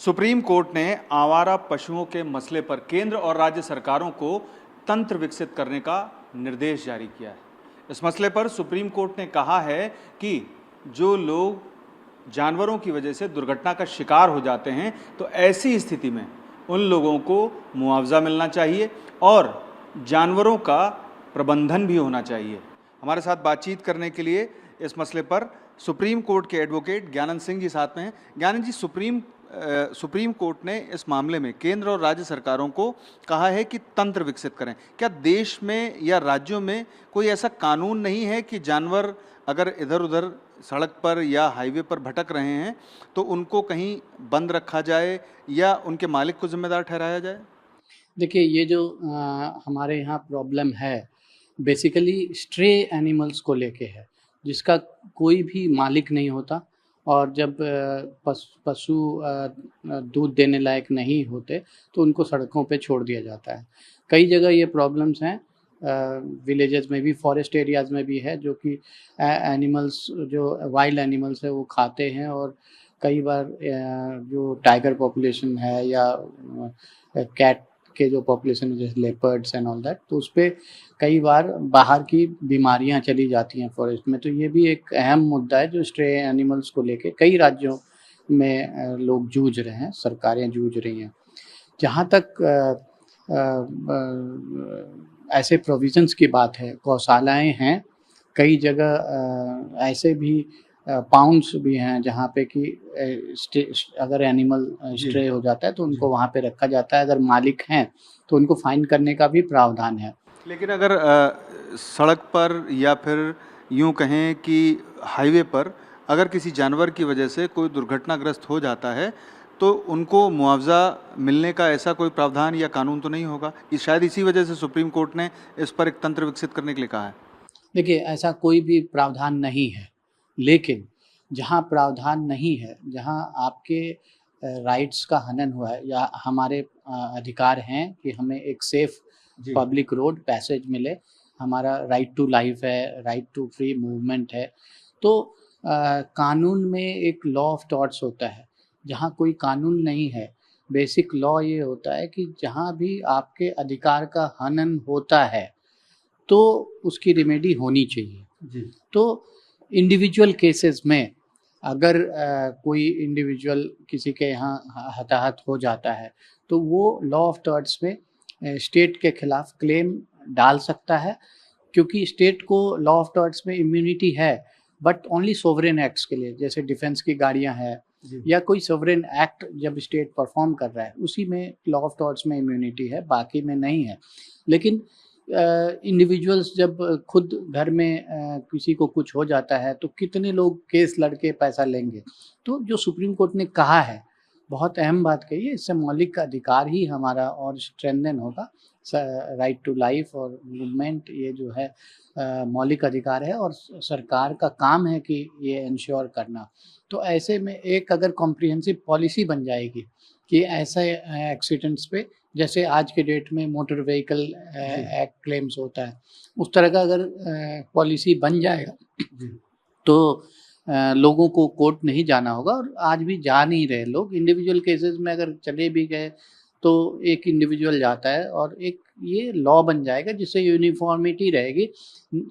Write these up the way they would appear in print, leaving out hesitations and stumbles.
Supreme court ने आवारा पशुओं के मसले पर केंद्र और राज्य सरकारों को तंत्र विकसित करने का निर्देश जारी किया है। इस मसले पर सुप्रीम कोर्ट ने कहा है कि जो लोग जानवरों की वजह से दुर्घटना का शिकार हो जाते हैं तो ऐसी स्थिति में उन लोगों को मुआवजा मिलना चाहिए और जानवरों का प्रबंधन भी होना चाहिए। हमारे साथ बातचीत करने के लिए इस मसले पर सुप्रीम कोर्ट के एडवोकेट ज्ञानंद सिंह जी साथ में हैं। ज्ञानंद जी, सुप्रीम कोर्ट ने इस मामले में केंद्र और राज्य सरकारों को कहा है कि तंत्र विकसित करें। क्या देश में या राज्यों में कोई ऐसा कानून नहीं है कि जानवर अगर इधर उधर सड़क पर या हाईवे पर भटक रहे हैं तो उनको कहीं बंद रखा जाए या उनके मालिक को जिम्मेदार ठहराया जाए? देखिए, ये जो हमारे यहाँ प्रॉब्लम है बेसिकली स्ट्रे एनिमल्स को लेके है, जिसका कोई भी मालिक नहीं होता और जब पशु दूध देने लायक नहीं होते तो उनको सड़कों पे छोड़ दिया जाता है। कई जगह ये प्रॉब्लम्स हैं, विलेजेस में भी, फॉरेस्ट एरियाज़ में भी है, जो कि एनिमल्स जो वाइल्ड एनिमल्स है वो खाते हैं और कई बार जो टाइगर पॉपुलेशन है या कैट के जो पॉपुलेशन है जैसे लेपर्ड्स एंड ऑल दैट, तो उस पर कई बार बाहर की बीमारियां चली जाती हैं फॉरेस्ट में। तो ये भी एक अहम मुद्दा है जो स्ट्रे एनिमल्स को लेके कई राज्यों में लोग जूझ रहे हैं, सरकारें जूझ रही हैं। जहाँ तक ऐसे प्रोविजंस की बात है, गौशालाएं हैं, कई जगह ऐसे भी पाउंड्स भी हैं जहाँ पे कि अगर एनिमल स्ट्रे हो जाता है तो उनको वहाँ पे रखा जाता है। अगर मालिक हैं तो उनको फाइन करने का भी प्रावधान है। लेकिन अगर सड़क पर या फिर यूं कहें कि हाईवे पर अगर किसी जानवर की वजह से कोई दुर्घटनाग्रस्त हो जाता है तो उनको मुआवजा मिलने का ऐसा कोई प्रावधान या कानून तो नहीं होगा? शायद इसी वजह से सुप्रीम कोर्ट ने इस पर एक तंत्र विकसित करने के लिए कहा है। देखिए, ऐसा कोई भी प्रावधान नहीं है, लेकिन जहाँ प्रावधान नहीं है, जहाँ आपके राइट्स का हनन हुआ है या हमारे अधिकार हैं कि हमें एक सेफ पब्लिक रोड पैसेज मिले, हमारा राइट टू लाइफ है, राइट टू फ्री मूवमेंट है, तो कानून में एक लॉ ऑफ टॉर्ट्स होता है। जहाँ कोई कानून नहीं है, बेसिक लॉ ये होता है कि जहाँ भी आपके अधिकार का हनन होता है तो उसकी रेमेडी होनी चाहिए जी। तो इंडिविजुअल केसेस में अगर कोई इंडिविजुअल किसी के यहाँ हताहत हो जाता है तो वो लॉ ऑफ टॉर्ट्स में स्टेट के खिलाफ क्लेम डाल सकता है, क्योंकि स्टेट को लॉ ऑफ टॉर्ट्स में इम्यूनिटी है, बट ओनली सोवरेन एक्ट्स के लिए, जैसे डिफेंस की गाड़ियाँ हैं या कोई सोवरेन एक्ट जब स्टेट परफॉर्म कर रहा है उसी में लॉ ऑफ टॉर्ट्स में इम्यूनिटी है, बाकी में नहीं है। लेकिन इंडिविजुअल्स जब खुद घर में किसी को कुछ हो जाता है तो कितने लोग केस लड़के पैसा लेंगे। तो जो सुप्रीम कोर्ट ने कहा है, बहुत अहम बात कही है, इससे मौलिक अधिकार ही हमारा और स्ट्रेंथन होगा। राइट टू लाइफ और मूवमेंट, ये जो है मौलिक अधिकार है और सरकार का काम है कि ये इंश्योर करना। तो ऐसे में एक अगर कॉम्प्रिहेंसिव पॉलिसी बन जाएगी कि ऐसे एक्सीडेंट्स पे, जैसे आज के डेट में मोटर व्हीकल एक्ट क्लेम्स होता है, उस तरह का अगर पॉलिसी बन जाएगा तो लोगों को कोर्ट नहीं जाना होगा। और आज भी जा नहीं रहे लोग। इंडिविजुअल केसेस में अगर चले भी गए तो एक इंडिविजुअल जाता है और एक ये लॉ बन जाएगा जिससे यूनिफॉर्मिटी रहेगी।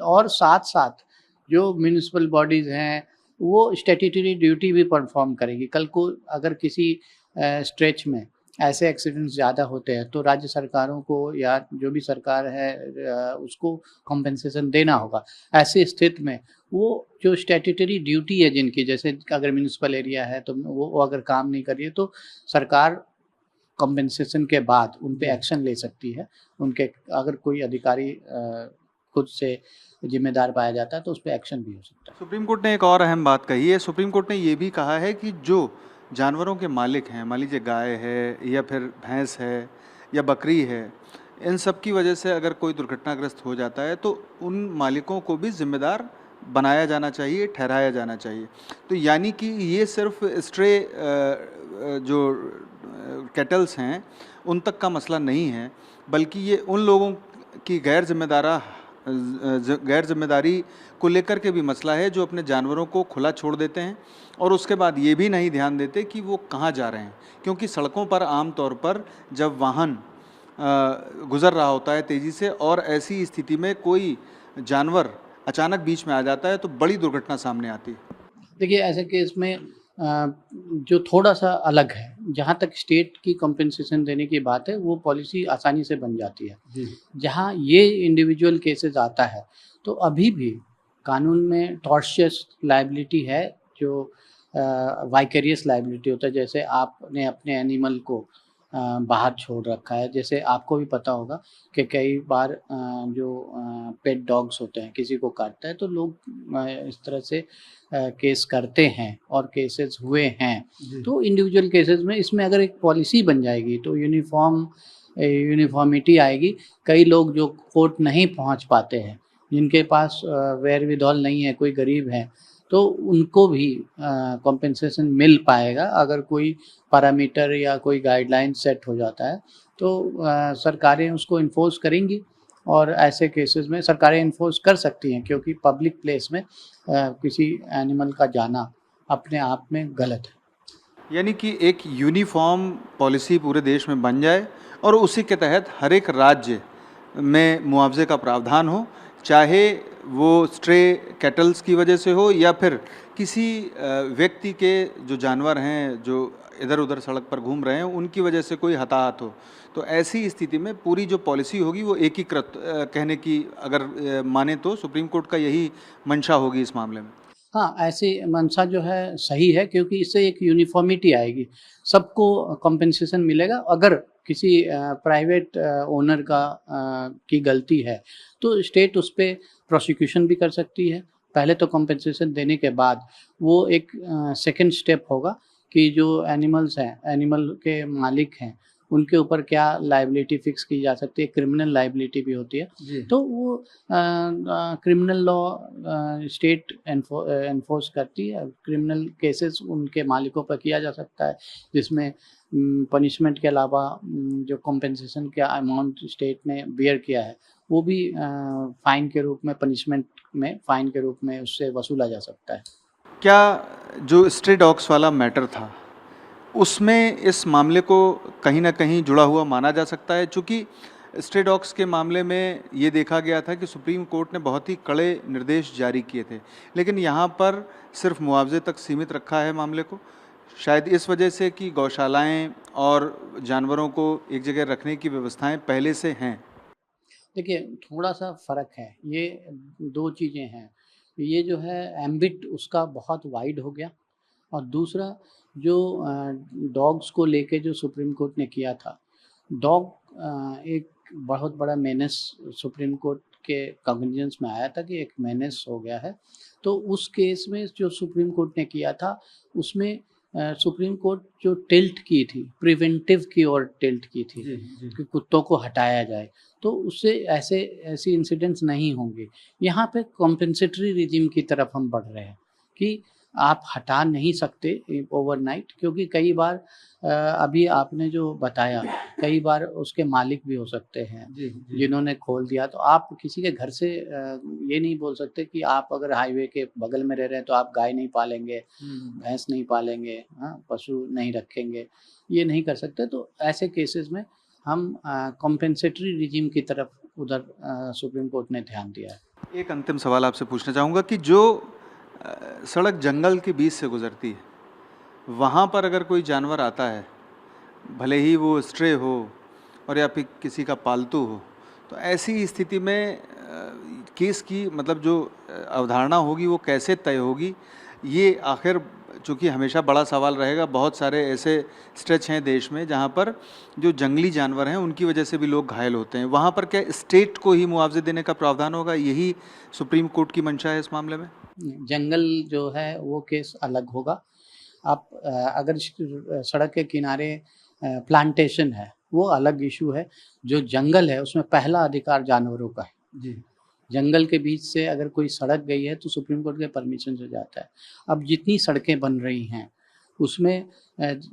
और साथ साथ जो म्यूनिसिपल बॉडीज़ हैं वो स्टैट्यूटरी ड्यूटी भी परफॉर्म करेगी। कल को अगर किसी स्ट्रेच में ऐसे एक्सीडेंट्स ज़्यादा होते हैं तो राज्य सरकारों को या जो भी सरकार है उसको कॉम्पेंसेशन देना होगा। ऐसी स्थिति में वो जो स्टैट्यूटरी ड्यूटी है जिनकी, जैसे अगर म्यूनिसिपल एरिया है तो वो अगर काम नहीं कर रही है तो सरकार कॉम्पेंसेशन के बाद उन पे एक्शन ले सकती है। उनके अगर कोई अधिकारी खुद से जिम्मेदार पाया जाता है तो उस पर एक्शन भी हो सकता है। सुप्रीम कोर्ट ने एक और अहम बात कही है। सुप्रीम कोर्ट ने ये भी कहा है कि जो जानवरों के मालिक हैं, मान लीजिए गाय है या फिर भैंस है या बकरी है, इन सब की वजह से अगर कोई दुर्घटनाग्रस्त हो जाता है तो उन मालिकों को भी जिम्मेदार बनाया जाना चाहिए, ठहराया जाना चाहिए। तो यानी कि ये सिर्फ स्ट्रे जो कैटल्स हैं उन तक का मसला नहीं है, बल्कि ये उन लोगों की गैर जिम्मेदारा गैर जिम्मेदारी को लेकर के भी मसला है, जो अपने जानवरों को खुला छोड़ देते हैं और उसके बाद ये भी नहीं ध्यान देते कि वो कहाँ जा रहे हैं, क्योंकि सड़कों पर आम तौर पर जब वाहन गुज़र रहा होता है तेज़ी से और ऐसी स्थिति में कोई जानवर अचानक बीच में आ जाता है तो बड़ी दुर्घटना सामने आती है। देखिए, ऐसे केस में जो थोड़ा-सा अलग है, जहाँ तक स्टेट की कम्पेंसेशन देने की बात है, वो पॉलिसी आसानी से बन जाती है। जहाँ ये इंडिविजुअल केसेस आता है, तो अभी भी कानून में टॉर्शियस लायबिलिटी है, जो वाइकेरियस लायबिलिटी होता है। जैसे आपने अपने एनिमल को बाहर छोड़ रखा है, जैसे आपको भी पता होगा कि कई बार जो पेट डॉग्स होते हैं, किसी को काटता है तो लोग इस तरह से केस करते हैं और केसेस हुए हैं। तो इंडिविजुअल केसेस में इसमें अगर एक पॉलिसी बन जाएगी तो यूनिफॉर्मिटी आएगी। कई लोग जो कोर्ट नहीं पहुंच पाते हैं, जिनके पास वेयरविदॉल नहीं है, कोई गरीब है, तो उनको भी कॉम्पेंसेशन मिल पाएगा। अगर कोई पैरामीटर या कोई गाइडलाइन सेट हो जाता है तो सरकारें उसको इन्फोर्स करेंगी और ऐसे केसेस में सरकारें इन्फोर्स कर सकती हैं, क्योंकि पब्लिक प्लेस में किसी एनिमल का जाना अपने आप में गलत है। यानी कि एक यूनिफॉर्म पॉलिसी पूरे देश में बन जाए और उसी के तहत हर एक राज्य में मुआवजे का प्रावधान हो, चाहे वो स्ट्रे कैटल्स की वजह से हो या फिर किसी व्यक्ति के जो जानवर हैं जो इधर उधर सड़क पर घूम रहे हैं उनकी वजह से कोई हताहत हो। तो ऐसी स्थिति में पूरी जो पॉलिसी होगी वो एकीकृत कहने की अगर माने तो सुप्रीम कोर्ट का यही मंशा होगी इस मामले में। हाँ, ऐसी मंशा जो है सही है, क्योंकि इससे एक यूनिफॉर्मिटी आएगी, सबको कॉम्पेंसेशन मिलेगा। अगर किसी प्राइवेट ओनर की गलती है तो स्टेट उस पे प्रोसिक्यूशन भी कर सकती है। पहले तो कॉम्पेंसेशन देने के बाद वो एक सेकंड स्टेप होगा कि जो एनिमल्स हैं, एनिमल के मालिक हैं, उनके ऊपर क्या लायबिलिटी फिक्स की जा सकती है। क्रिमिनल लायबिलिटी भी होती है, तो वो क्रिमिनल लॉ स्टेट एनफोर्स करती है। क्रिमिनल केसेस उनके मालिकों पर किया जा सकता है, जिसमें पनिशमेंट के अलावा जो कॉम्पेंसेशन का अमाउंट स्टेट ने बियर किया है वो भी फाइन के रूप में, पनिशमेंट में फाइन के रूप में उससे वसूला जा सकता है। क्या जो स्ट्रे डॉग्स वाला मैटर था उसमें इस मामले को कहीं ना कहीं जुड़ा हुआ माना जा सकता है? चूँकि स्ट्रे डॉग्स के मामले में ये देखा गया था कि सुप्रीम कोर्ट ने बहुत ही कड़े निर्देश जारी किए थे, लेकिन यहाँ पर सिर्फ मुआवजे तक सीमित रखा है मामले को, शायद इस वजह से कि गौशालाएं और जानवरों को एक जगह रखने की व्यवस्थाएं पहले से हैं। देखिए, थोड़ा-सा फ़र्क है, ये 2 चीज़ें हैं। ये जो है एम्बिट उसका बहुत वाइड हो गया, और दूसरा जो डॉग्स को लेके जो सुप्रीम कोर्ट ने किया था, डॉग एक बहुत बड़ा मेनेस सुप्रीम कोर्ट के कॉग्निजेंस में आया था कि एक मेनेस हो गया है। तो उस केस में जो सुप्रीम कोर्ट ने किया था, उसमें सुप्रीम कोर्ट जो टिल्ट की थी, प्रिवेंटिव की ओर टिल्ट की थी कि कुत्तों को हटाया जाए, तो उससे ऐसी इंसिडेंट्स नहीं होंगे। यहाँ पे कॉम्पेंसेटरी रिजिम की तरफ हम बढ़ रहे हैं कि आप हटा नहीं सकते ओवरनाइट, क्योंकि कई बार अभी आपने जो बताया, कई बार उसके मालिक भी हो सकते हैं जिन्होंने खोल दिया। तो आप किसी के घर से ये नहीं बोल सकते कि आप अगर हाईवे के बगल में रह रहे हैं तो आप गाय नहीं पालेंगे, भैंस नहीं पालेंगे, हाँ, पशु नहीं रखेंगे, ये नहीं कर सकते। तो ऐसे केसेस में हम कॉम्पेंसेटरी रिजिम की तरफ उधर सुप्रीम कोर्ट ने ध्यान दिया है। एक अंतिम सवाल आपसे पूछना चाहूँगा कि जो सड़क जंगल के बीच से गुजरती है, वहाँ पर अगर कोई जानवर आता है, भले ही वो स्ट्रे हो और या फिर किसी का पालतू हो, तो ऐसी स्थिति में केस की मतलब जो अवधारणा होगी वो कैसे तय होगी, ये आखिर चूँकि हमेशा बड़ा सवाल रहेगा। बहुत सारे ऐसे स्ट्रेच हैं देश में जहाँ पर जो जंगली जानवर हैं उनकी वजह से भी लोग घायल होते हैं, वहाँ पर क्या स्टेट को ही मुआवजे देने का प्रावधान होगा? यही सुप्रीम कोर्ट की मंशा है इस मामले में। जंगल जो है वो केस अलग होगा। आप अगर सड़क के किनारे प्लांटेशन है, वो अलग इशू है। जो जंगल है उसमें पहला अधिकार जानवरों का है। जंगल के बीच से अगर कोई सड़क गई है तो सुप्रीम कोर्ट के परमिशन से जाता है। अब जितनी सड़कें बन रही हैं उसमें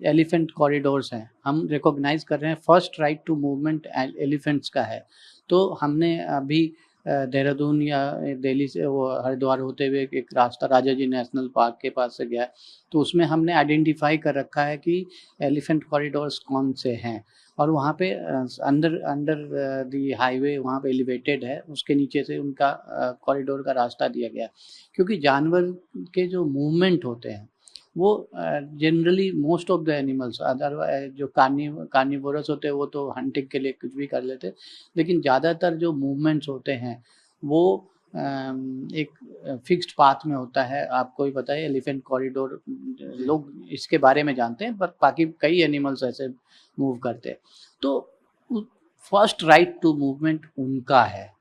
एलिफेंट कॉरिडोर्स हैं, हम रिकॉग्नाइज कर रहे हैं। First right to movement elephants का है, तो हमने अभी देहरादून या दिल्ली से वो हरिद्वार होते हुए एक रास्ता राजा जी नेशनल पार्क के पास से गया है, तो उसमें हमने आइडेंटिफाई कर रखा है कि एलिफेंट कॉरिडोर्स कौन से हैं, और वहाँ पे अंडर अंडर दी हाईवे वहाँ पे एलिवेटेड है, उसके नीचे से उनका कॉरिडोर का रास्ता दिया गया है। क्योंकि जानवर के जो मूवमेंट होते हैं वो generally most of the animals otherwise जो कार्निवोरस होते हैं वो तो हंटिंग के लिए कुछ भी कर लेते हैं, लेकिन ज़्यादातर जो मूवमेंट्स होते हैं वो एक फिक्स्ड पाथ में होता है। आपको भी पता है एलिफेंट कॉरिडोर, लोग इसके बारे में जानते हैं, पर बाकी कई एनिमल्स ऐसे मूव करते हैं। तो फर्स्ट राइट टू मूवमेंट उनका है।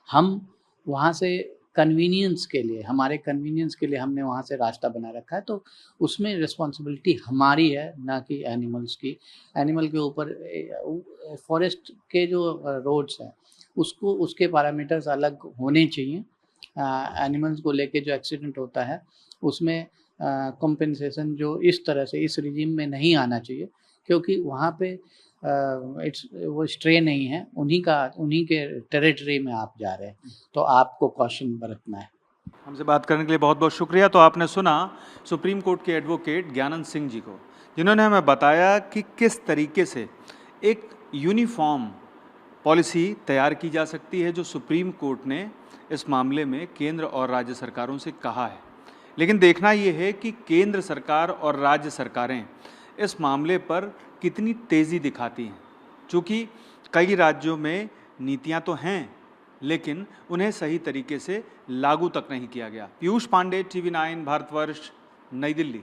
हम वहाँ से कन्वीनियंस के लिए, हमारे कन्वीनियंस के लिए हमने वहाँ से रास्ता बना रखा है, तो उसमें रिस्पॉन्सिबिलिटी हमारी है, ना कि एनिमल्स की। एनिमल के ऊपर फॉरेस्ट के जो रोड्स हैं उसको उसके पैरामीटर्स अलग होने चाहिए। एनिमल्स को लेके जो एक्सीडेंट होता है उसमें कंपनसेशन जो इस तरह से इस रिजीम में नहीं आना चाहिए, क्योंकि वहाँ पे वो स्ट्रे नहीं है, उन्हीं के टेरिटरी में आप जा रहे हैं, तो आपको कॉशन बरतना है। हमसे बात करने के लिए बहुत बहुत शुक्रिया। तो आपने सुना सुप्रीम कोर्ट के एडवोकेट ज्ञानंद सिंह जी को, जिन्होंने हमें बताया कि किस तरीके से एक यूनिफॉर्म पॉलिसी तैयार की जा सकती है, जो सुप्रीम कोर्ट ने इस मामले में केंद्र और राज्य सरकारों से कहा है। लेकिन देखना ये है कि केंद्र सरकार और राज्य सरकारें इस मामले पर कितनी तेज़ी दिखाती हैं, चूँकि कई राज्यों में नीतियाँ तो हैं लेकिन उन्हें सही तरीके से लागू तक नहीं किया गया। पीयूष पांडे, TV9 भारतवर्ष, नई दिल्ली।